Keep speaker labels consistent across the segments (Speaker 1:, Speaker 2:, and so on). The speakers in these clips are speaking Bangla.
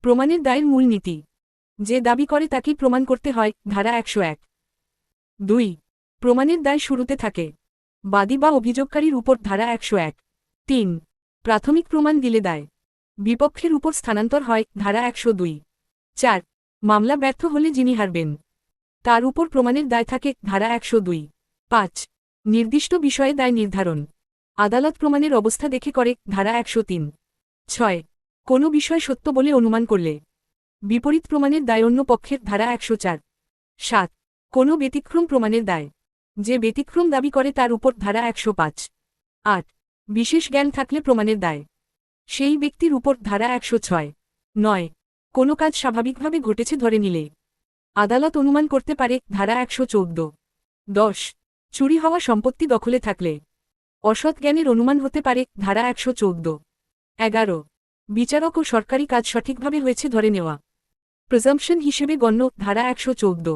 Speaker 1: প্রমাণের দায়ের মূল নীতি। যে দাবি করে তাকেই প্রমাণ করতে হয়, ধারা 101। 2 প্রমাণের দায় শুরুতে থাকে বাদী বা অভিযোগকারীর উপর, ধারা 101। 3 প্রাথমিক প্রমাণ দিলে দায় বিপক্ষের উপর স্থানান্তর হয়, ধারা 102। 4 মামলা ব্যর্থ হলে যিনি হারবেন তার উপর প্রমাণের দায় থাকে, ধারা 102। 5 নির্দিষ্ট বিষয়ে দায় নির্ধারণ আদালত প্রমাণের অবস্থা দেখে করে, ধারা 103। 6 কোনো বিষয় সত্য বলে অনুমান করলে বিপরীত প্রমাণের দায় অন্য পক্ষের, ধারা 104। 7 কোনো ব্যতিক্রম প্রমাণের দায় যে ব্যতিক্রম দাবি করে তার উপর, ধারা 105। 8 বিশেষ জ্ঞান থাকলে প্রমাণের দায় সেই ব্যক্তির উপর, ধারা 106। 9 কোনো কাজ স্বাভাবিকভাবে ঘটেছে ধরে নিলে আদালত অনুমান করতে পারে, ধারা 114। 10 চুরি হওয়া সম্পত্তি দখলে থাকলে অসৎ জ্ঞানের অনুমান হতে পারে, ধারা 114। 11 বিচারক ও সরকারি কাজ সঠিকভাবে হয়েছে ধরে নেওয়া প্রিজাম্পশন হিসেবে গণ্য, ধারা 114।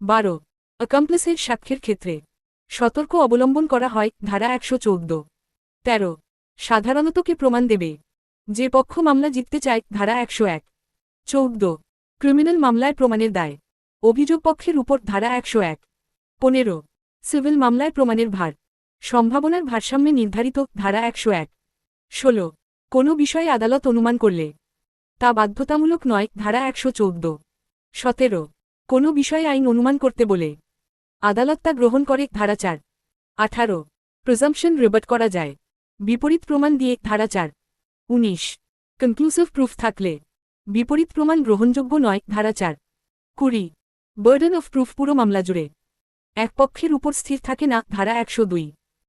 Speaker 1: 12 অ্যাকমপ্লিসের সাক্ষ্যের ক্ষেত্রে সতর্ক অবলম্বন করা হয়, ধারা 114। 13 সাধারণত কে প্রমাণ দেবে যে পক্ষ মামলা জিততে চায়, ধারা 101। 14 ক্রিমিনাল মামলায় প্রমাণের দায় অভিযোগ পক্ষের উপর, ধারা 101। 15 সিভিল মামলায় প্রমাণের ভার সম্ভাবনার ভারসাম্যে নির্ধারিত, ধারা 101। 16 কোনো বিষয়ে আদালত অনুমান করলে তা বাধ্যতামূলক নয়, ধারা 114। 17 কোনো বিষয়ে আইন অনুমান করতে বলে আদালত তা গ্রহণ করে, ধারা 4। 18 প্রিজাম্পশন রিবাট করা যায় বিপরীত প্রমাণ দিয়ে, ধারা 4। 19 কনক্লুসিভ প্রুফ থাকলে বিপরীত প্রমাণ গ্রহণযোগ্য নয়, ধারা 4। 20 বার্ডেন অফ প্রুফ পুরো মামলা জুড়ে এক পক্ষের উপর স্থির থাকে না, ধারা 102।